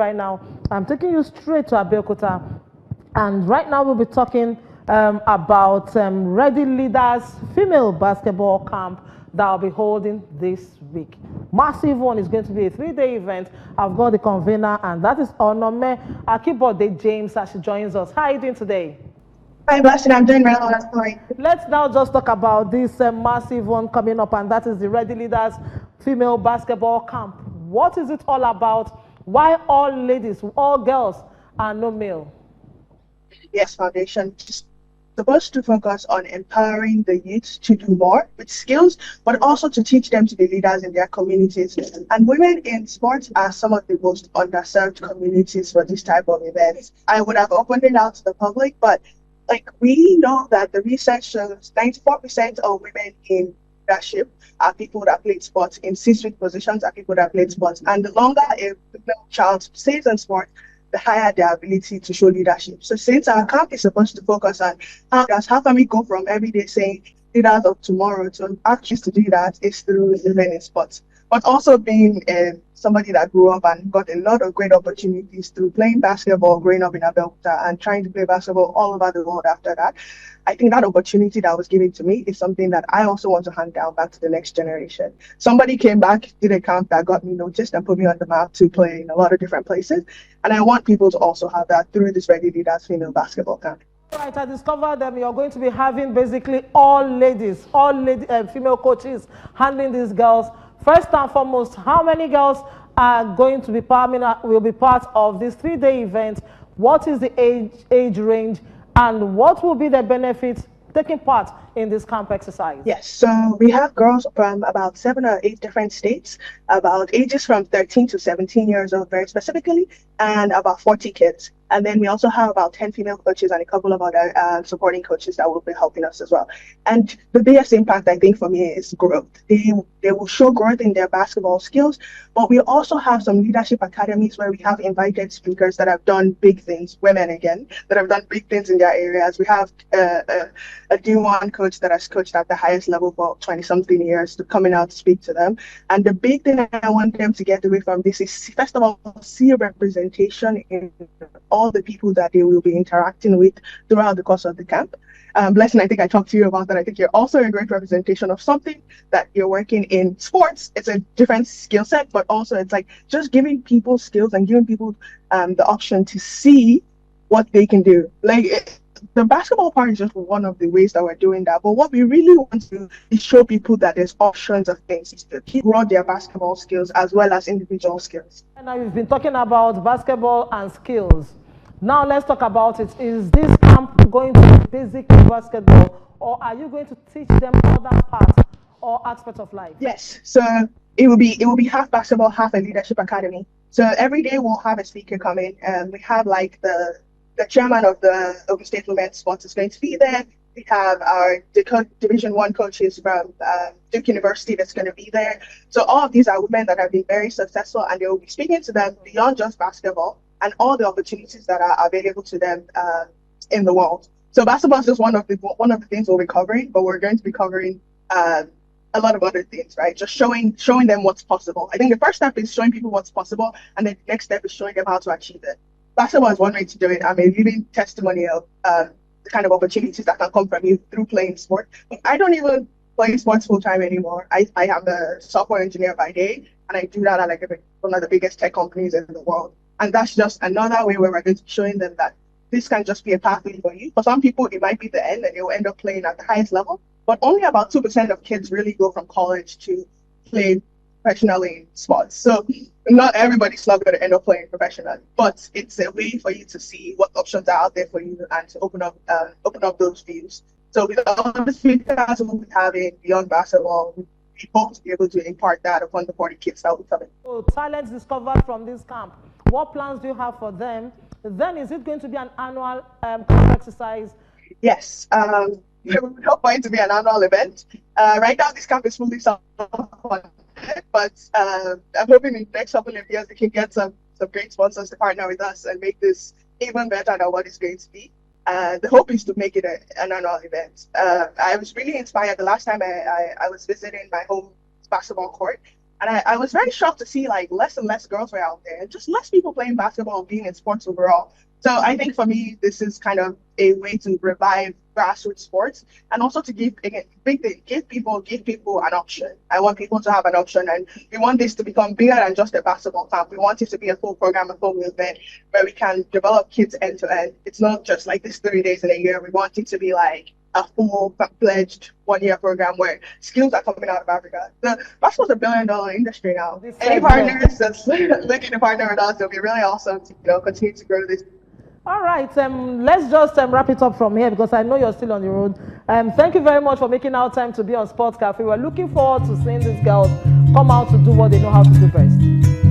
right now, I'm taking you straight to Abeokuta. And right now we'll be talking about Ready Leaders Female Basketball Camp that I'll be holding this week. Massive one is going to be a 3-day event. I've got the convener, and that is Onome Akinbode James as she joins us. How are you doing today? Hi, Blessing. I'm doing well. That's fine. Let's now just talk about this massive one coming up, and that is the Ready Leaders Female Basketball Camp. What is it all about? Why all ladies, all girls, and no male? Yes, Foundation is supposed to focus on empowering the youth to do more with skills, but also to teach them to be leaders in their communities. And women in sports are some of the most underserved communities for this type of events. I would have opened it out to the public, but we know that the research shows 94% of women in leadership are people that played sports, in C-suite positions are people that played sports. And the longer a female child stays in sport, the higher their ability to show leadership. So since our camp is supposed to focus on how can we go from every day saying leaders of tomorrow to actually to do that is through living in sports. But also being somebody that grew up and got a lot of great opportunities through playing basketball, growing up in Abeokuta and trying to play basketball all over the world after that. I think that opportunity that was given to me is something that I also want to hand down back to the next generation. Somebody came back, did a camp that got me noticed and put me on the map to play in a lot of different places. And I want people to also have that through this Ready Leaders Female Basketball Camp. Right, I discovered that you're going to be having basically all ladies, female coaches handling these girls. First and foremost, how many girls are going to be will be part of this 3-day event? What is the age range, and what will be the benefits taking part in this camp exercise? Yes, so we have girls from about 7 or 8 different states, about ages from 13 to 17 years old very specifically, and about 40 kids. And then we also have about 10 female coaches and a couple of other supporting coaches that will be helping us as well. And the biggest impact, I think, for me is growth. They will show growth in their basketball skills, but we also have some leadership academies where we have invited speakers that have done big things, women again, that have done big things in their areas. We have a D1 coach that has coached at the highest level for 20-something years to coming out to speak to them. And the big thing I want them to get away from this is, first of all, see a representation in all the people that they will be interacting with throughout the course of the camp. Blessing, I think I talked to you about that. I think you're also a great representation of something that you're working in sports. It's a different skill set, but also it's like just giving people skills and giving people the option to see what they can do. The basketball part is just one of the ways that we're doing that. But what we really want to do is show people that there's options of things to grow their basketball skills as well as individual skills. And now you've been talking about basketball and skills. Now let's talk about it. Is this camp going to be basic basketball, or are you going to teach them other parts or aspects of life? Yes. So it will be half basketball, half a leadership academy. So every day we'll have a speaker come in, and we have the chairman of the Open State Women's Sports is going to be there. We have our Division 1 coaches from Duke University that's going to be there. So all of these are women that have been very successful, and they will be speaking to them beyond just basketball and all the opportunities that are available to them in the world. So basketball is just one of the things we'll be covering, but we're going to be covering a lot of other things, right? Just showing them what's possible. I think the first step is showing people what's possible, and then the next step is showing them how to achieve it. Basketball is one way to do it. I'm a living testimony of the kind of opportunities that can come from you through playing sport. I don't even play sports full time anymore. I am a software engineer by day, and I do that at one of the biggest tech companies in the world. And that's just another way where we're going to be showing them that this can just be a pathway for you. For some people, it might be the end and they will end up playing at the highest level. But only about 2% of kids really go from college to play professionally in sports. So not everybody's not going to end up playing professionally, but it's a way for you to see what options are out there for you and to open up those views. So with all the speakers we'll be having beyond basketball, we hope to be able to impart that upon the 40 kids that will come in. So talents discovered from this camp, what plans do you have for them? Then is it going to be an annual camp exercise? Yes. We would hope for it to be an annual event. Right now, this camp is fully self-funded, but I'm hoping in the next couple of years we can get some great sponsors to partner with us and make this even better than what it's going to be. The hope is to make it an annual event. I was really inspired the last time I was visiting my home basketball court. And I was very shocked to see like less and less girls were out there, and just less people playing basketball, being in sports overall. So I think for me, this is kind of a way to revive grassroots sports, and also to give, again, big thing, give people an option. I want people to have an option, and we want this to become bigger than just a basketball camp. We want it to be a full program, a full movement where we can develop kids end to end. It's not just like this 30 days in a year. We want it to be like a full-fledged one-year program where skills are coming out of Africa. The basketball's $1 billion industry now. Any partners that's looking to partner with us, it'll be really awesome to continue to grow this. All right, let's just wrap it up from here because I know you're still on the road. Thank you very much for making our time to be on Sports Cafe. We're looking forward to seeing these girls come out to do what they know how to do best.